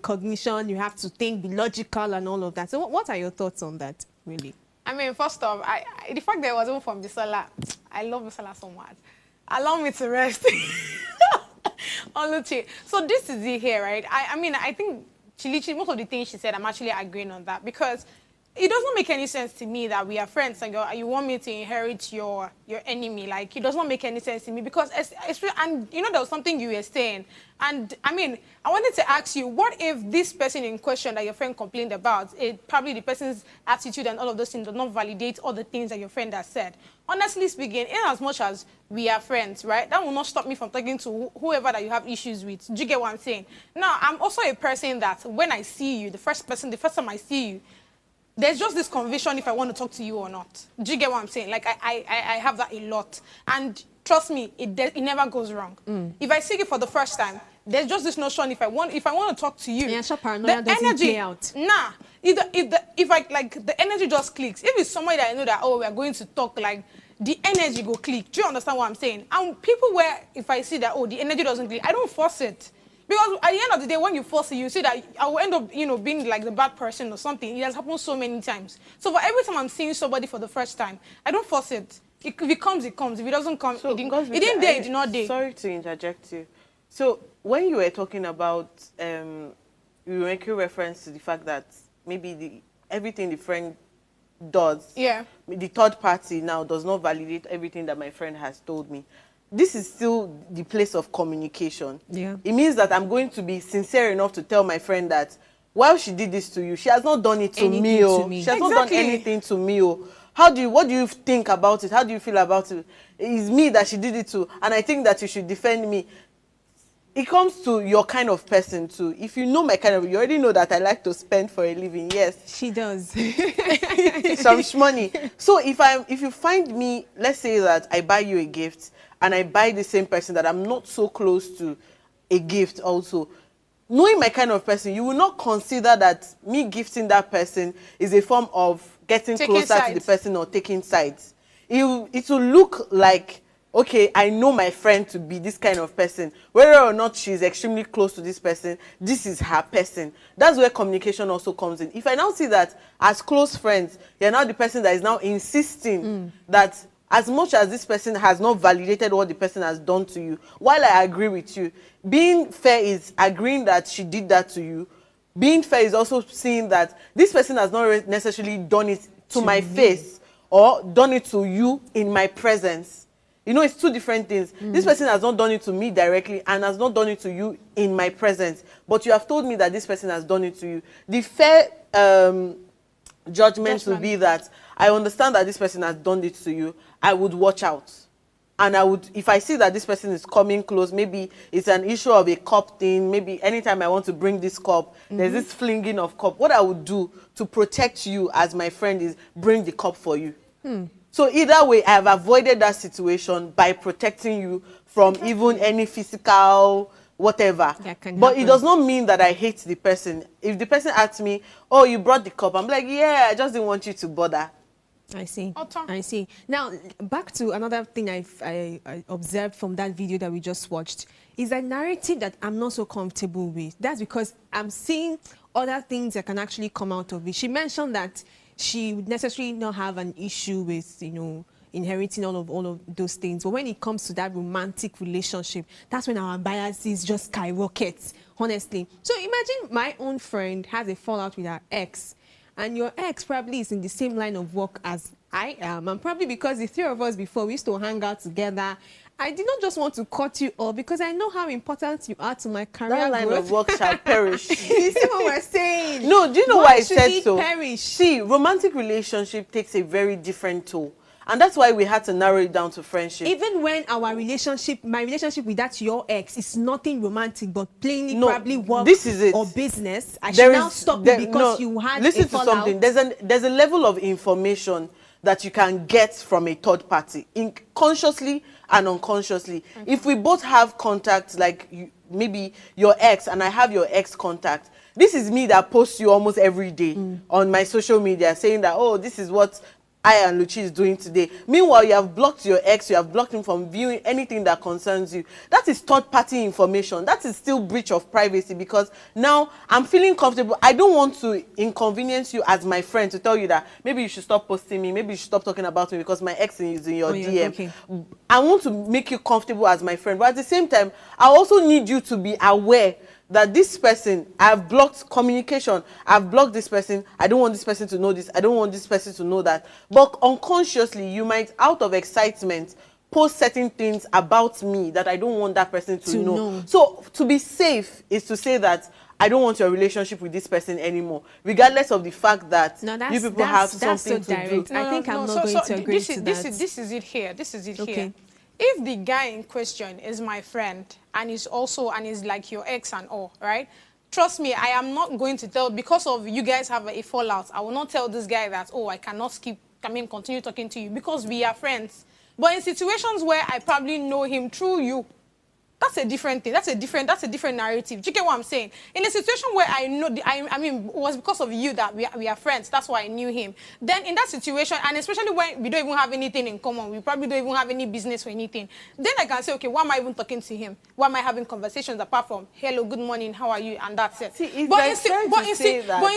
cognition. You have to think, be logical and all of that. So what are your thoughts on that, really? I mean, first off, the fact that it wasn't from Bisola, I love Bisola so much. Allow me to rest on Luchi. So this is it here, right? I mean, I think she most of the things she said, I'm actually agreeing on that because it doesn't make any sense to me that we are friends and you want me to inherit your enemy. Like, it does not make any sense to me because, and you know, there was something you were saying. And I mean, I wanted to ask you, what if this person in question that your friend complained about, probably the person's attitude and all of those things does not validate all the things that your friend has said? Honestly speaking, in as much as we are friends, right, that will not stop me from talking to whoever that you have issues with. Do you get what I'm saying? Now, I'm also a person that when I see you, the first time I see you, there's just this conviction if I want to talk to you or not. Do you get what I'm saying? Like, I have that a lot. And trust me, it never goes wrong. If I see you for the first time, there's just this notion if I want to talk to you, the energy play out. Nah. If the energy just clicks. If it's somebody that I know that, we are going to talk, like, the energy go click. Do you understand what I'm saying? And people where, if I see that, the energy doesn't click, I don't force it. Because at the end of the day, when you force it, you see that I will end up, being like the bad person or something. It has happened so many times. So for every time I'm seeing somebody for the first time, I don't force it. If it comes, it comes. If it doesn't come, it did not dare. Sorry to interject you. So when you were talking about, you were making reference to the fact that maybe everything the friend does, the third party now does not validate everything that my friend has told me. This is still the place of communication. Yeah. It means that I'm going to be sincere enough to tell my friend that while she did this to you, she has not done it to me. She has not done anything to me. What do you think about it? How do you feel about it? It's me that she did it to, and I think that you should defend me. it comes to your kind of person too. If you know my kind of, you already know that I like to spend for a living. Yes, she does. Some money. So if you find me, let's say that I buy you a gift and I buy the same person that I'm not so close to a gift also, knowing my kind of person, you will not consider that me gifting that person is a form of getting closer to the person or taking sides. It will look like, okay, I know my friend to be this kind of person. Whether or not she's extremely close to this person, this is her person. That's where communication also comes in. If I now see that as close friends, you're now the person that is now insisting that as much as this person has not validated what the person has done to you, while I agree with you, being fair is agreeing that she did that to you. Being fair is also seeing that this person has not necessarily done it to my face or done it to you in my presence. You know, it's two different things. This person has not done it to me directly and has not done it to you in my presence. But you have told me that this person has done it to you. The fair judgment will be that I understand that this person has done it to you. I would watch out. And I would, if I see that this person is coming close, maybe it's an issue of a cup thing, maybe anytime I want to bring this cup, there's this flinging of cup. What I would do to protect you as my friend is bring the cup for you. So either way, I have avoided that situation by protecting you from even any physical whatever. But it does not mean that I hate the person. If the person asks me, oh, you brought the cup, I'm like, yeah, I just didn't want you to bother. I see. I see. Now, back to another thing I observed from that video that we just watched is a narrative that I'm not so comfortable with. That's because I'm seeing other things that can actually come out of it. She mentioned that she would necessarily not have an issue with, you know, inheriting all of those things. But when it comes to that romantic relationship, that's when our biases just skyrocket, honestly. So imagine my own friend has a fallout with her ex, and your ex probably is in the same line of work as I am. And probably because the three of us before, we used to hang out together. I did not just want to cut you off because I know how important you are to my career. That line of work shall perish. You see what we're saying? No, do you know why I said so? Perish? See, romantic relationship takes a very different toll. And that's why we had to narrow it down to friendship. Even when our relationship, my relationship with that your ex is nothing romantic, but plainly probably work or business, I should now stop you because you had listen a to something. There's a level of information that you can get from a third party, consciously and unconsciously. If we both have contacts, like maybe your ex and I have your ex contact, this is me that posts you almost every day on my social media saying that, oh, this is what I and Luchi is doing today. Meanwhile, you have blocked your ex, you have blocked him from viewing anything that concerns you. That is third-party information. That is still breach of privacy because now I'm feeling comfortable. I don't want to inconvenience you as my friend to tell you that maybe you should stop posting me, maybe you should stop talking about me because my ex is in your DM. Okay. I want to make you comfortable as my friend, but at the same time, I also need you to be aware that this person, I've blocked communication, I've blocked this person, I don't want this person to know this, I don't want this person to know that. But unconsciously, you might, out of excitement, post certain things about me that I don't want that person to know. So to be safe is to say that I don't want your relationship with this person anymore, regardless of the fact that you people have something to do. I think I'm not going to agree to that. This is it here. This is it here. If the guy in question is my friend and is like your ex and all, right? Trust me, I am not going to tell, because of you guys have a fallout, I will not tell this guy that, oh, I cannot continue talking to you because we are friends. But in situations where I probably know him through you, that's a different thing. That's a different narrative. Do you get what I'm saying? In a situation where I know, I mean, it was because of you that we are friends. That's why I knew him. Then in that situation, and especially when we don't even have anything in common, we probably don't even have any business or anything, then I can say, okay, why am I even talking to him? Why am I having conversations apart from, hello, good morning, how are you? And that's it. See, but in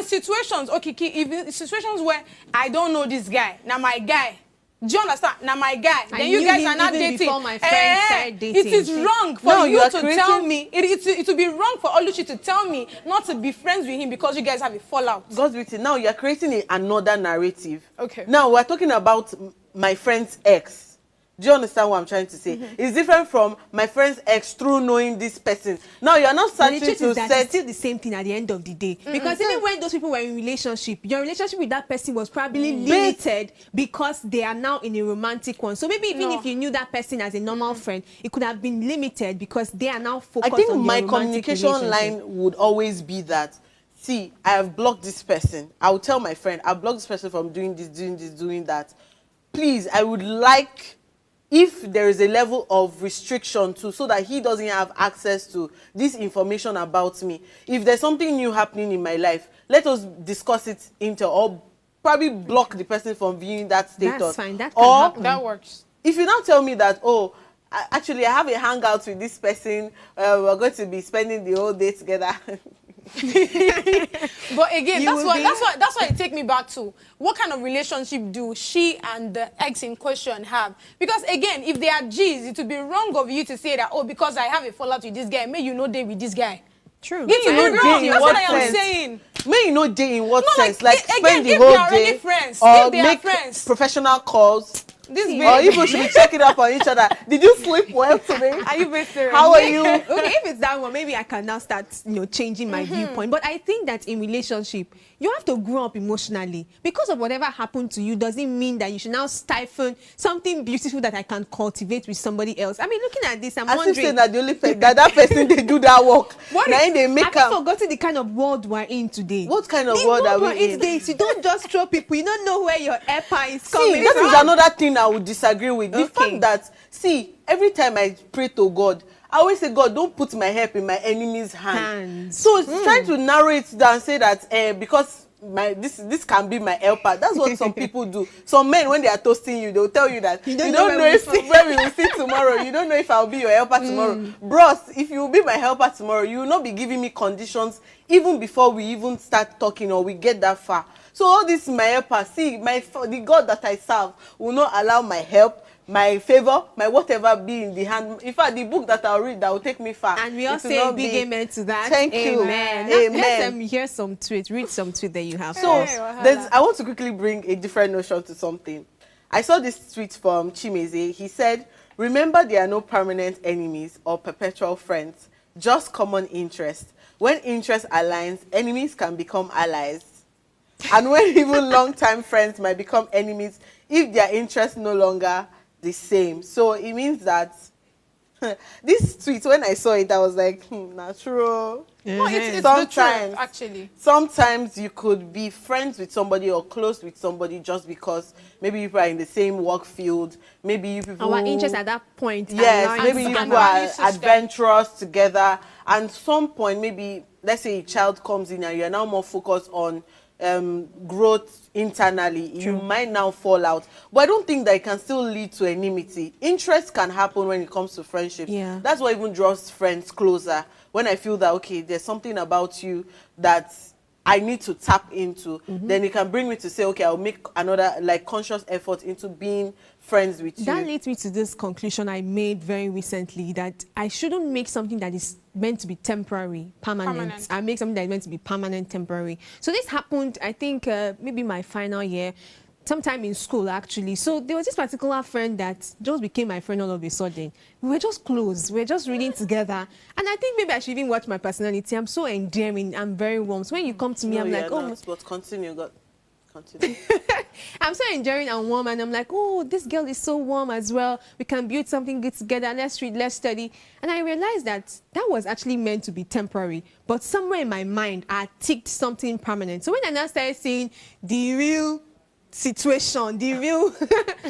situations, okay, if in situations where I don't know this guy, now my guy, do you understand? Now my guy, then you guys are not dating. Before my friend started dating. It is wrong for you to tell me. It would be wrong for Oluchi to tell me not to be friends with him because you guys have a fallout. God's with it. Now you are creating another narrative. Okay. Now we're talking about my friend's ex. Do you understand what I'm trying to say? It's different from my friend's ex through knowing this person. Now you're not starting to set. It's still the same thing at the end of the day. Because even when those people were in relationship, your relationship with that person was probably limited because they are now in a romantic one. So maybe even if you knew that person as a normal friend, it could have been limited because they are now focused on their romantic relationship. I think my communication line would always be that, see, I have blocked this person. I will tell my friend, I've blocked this person from doing this, doing that. Please, I would like, if there is a level of restriction too, so that he doesn't have access to this information about me. If there's something new happening in my life, let us discuss it or probably block the person from viewing that status. That's fine. That can happen. That works. If you now tell me that, oh, actually I have a hangout with this person, we're going to be spending the whole day together. But again, that's why it take me back to what kind of relationship do she and the ex in question have? Because again, if they are G's, it would be wrong of you to say that, oh, because I have a fallout with this guy, may you know date with this guy. True. May you know date in what sense? May you know date in what sense? Like spend the whole day or make professional calls. Or even should be checking up on each other. Did you sleep well today? Are you being serious? How are you? Okay, if it's that one, maybe I can now start, changing my viewpoint. But I think that in relationship, you have to grow up emotionally. Because of whatever happened to you doesn't mean that you should now stifle something beautiful that I can cultivate with somebody else. I mean, looking at this, I'm wondering. As if saying that the only that person they do that work. Have you forgotten the kind of world we're in today? What kind of world are we in? Today, you don't just throw people. You don't know where your EPA is coming from. That is another thing I would disagree with. The fact that, every time I pray to God, I always say, God, don't put my help in my enemy's hands. So it's trying to narrow it down and say that because this can be my helper. That's what some people do. Some men, when they are toasting you, they'll tell you that you don't know where we will see tomorrow. You don't know if I'll be your helper tomorrow. Bros, if you will be my helper tomorrow, you will not be giving me conditions even before we even start talking or we get that far. So all this my helper, the God that I serve will not allow my help, my favor, my whatever be in the hand. In fact, the book that I'll read that will take me far. And we all say big amen to that. Thank you. Amen. Let's hear some tweets. Read some tweet that you have. So I want to quickly bring a different notion to something. I saw this tweet from Chimeze. He said, remember there are no permanent enemies or perpetual friends, just common interest. When interest aligns, enemies can become allies. And when even long-time friends might become enemies if their interests no longer the same. So it means that this tweet, when I saw it, I was like, natural. No, it's the truth, actually. Sometimes you could be friends with somebody or close with somebody just because maybe you are in the same work field. Maybe you people... Our interests at that point. Yes, maybe you people are adventurous together. And some point, maybe, let's say a child comes in and you're now more focused on growth internally. True. You might now fall out, but I don't think that it can still lead to enmity. Interest can happen when it comes to friendship. That's what even draws friends closer. When I feel that, okay, there's something about you that I need to tap into, then it can bring me to say, okay, I'll make another conscious effort into being friends with you. That leads me to this conclusion I made very recently, that I shouldn't make something that is meant to be temporary, permanent. I make something that is meant to be permanent, temporary. So this happened, I think, maybe my final year, sometime in school, actually. So there was this particular friend that just became my friend all of a sudden. We were just close. We were just reading together. And I think maybe I should even watch my personality. I'm so endearing. I'm very warm. So when you come to me, I'm like, oh. But continue, continue. I'm so endearing and warm, and I'm like, oh, this girl is so warm as well. We can build something good together. Let's read, let's study. And I realized that that was actually meant to be temporary. But somewhere in my mind, I ticked something permanent. So when I now started seeing the real situation, the real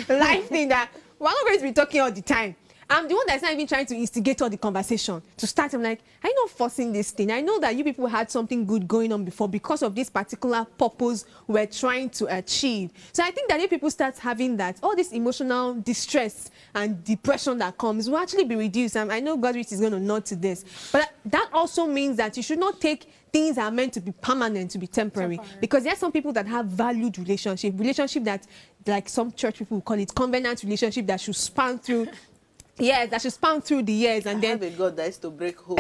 life thing that we're not going to be talking all the time, I'm the one that's not even trying to instigate all the conversation. To start, I'm like, I'm not forcing this thing. I know that you people had something good going on before because of this particular purpose we're trying to achieve. So I think that if people start having that, all this emotional distress and depression that comes will actually be reduced. I know Godrich is going to nod to this. But that also means that you should not take things that are meant to be permanent to be temporary. Because there are some people that have valued relationship that, like some church people call it, covenant relationship that should span through. Yes, that should span through the years, and then have a God that is to break hope.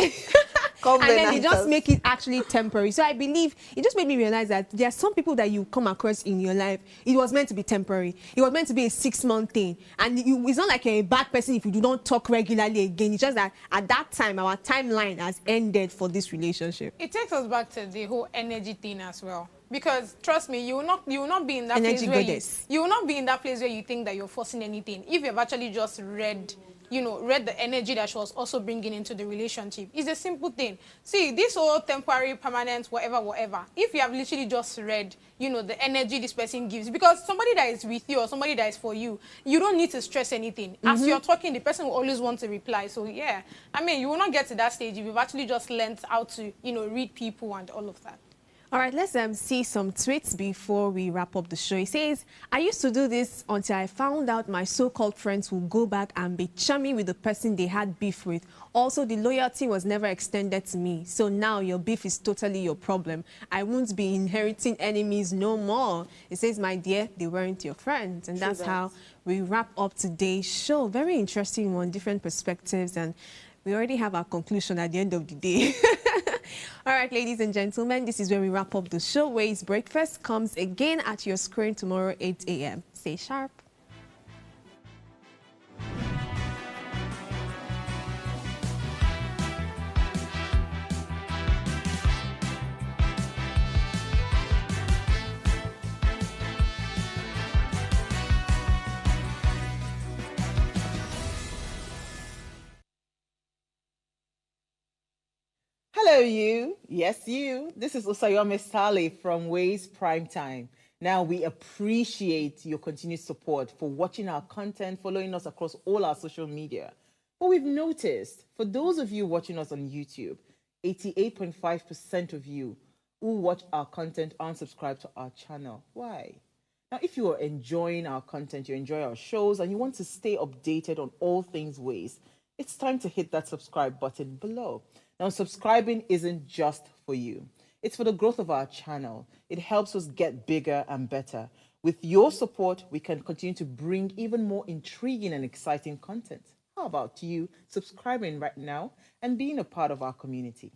and then they just make it actually temporary. So I believe it just made me realize that there are some people that you come across in your life. It was meant to be temporary. It was meant to be a 6-month thing. And it's not like you're a bad person if you do not talk regularly again. It's just that at that time, our timeline has ended for this relationship. It takes us back to the whole energy thing as well. Because trust me, you will not be in that energy place where goddess. you will not be in that place where you think that you're forcing anything. If you've actually just read the energy that she was also bringing into the relationship. It's a simple thing. See, this whole temporary, permanent, whatever. If you have literally just read, the energy this person gives, because somebody that is with you or somebody that is for you, you don't need to stress anything. As you're talking, the person will always want to reply. So yeah, I mean, you will not get to that stage if you've actually just learned how to, read people and all of that. All right, let's see some tweets before we wrap up the show. He says, I used to do this until I found out my so-called friends will go back and be chummy with the person they had beef with. Also, the loyalty was never extended to me. So now your beef is totally your problem. I won't be inheriting enemies no more. He says, my dear, they weren't your friends. And that's how we wrap up today's show. Very interesting one, different perspectives. And we already have our conclusion at the end of the day. All right, ladies and gentlemen, this is where we wrap up the show. Ways Breakfast comes again at your screen tomorrow, 8 a.m. Stay sharp. Hello, you. Yes, you. This is Usayome Sale from Ways Primetime. Now, we appreciate your continued support for watching our content, following us across all our social media. But we've noticed, for those of you watching us on YouTube, 88.5% of you who watch our content aren't subscribed to our channel. Why? Now, if you are enjoying our content, you enjoy our shows, and you want to stay updated on all things Ways, it's time to hit that subscribe button below. Now, subscribing isn't just for you. It's for the growth of our channel. It helps us get bigger and better. With your support, we can continue to bring even more intriguing and exciting content. How about you subscribing right now and being a part of our community?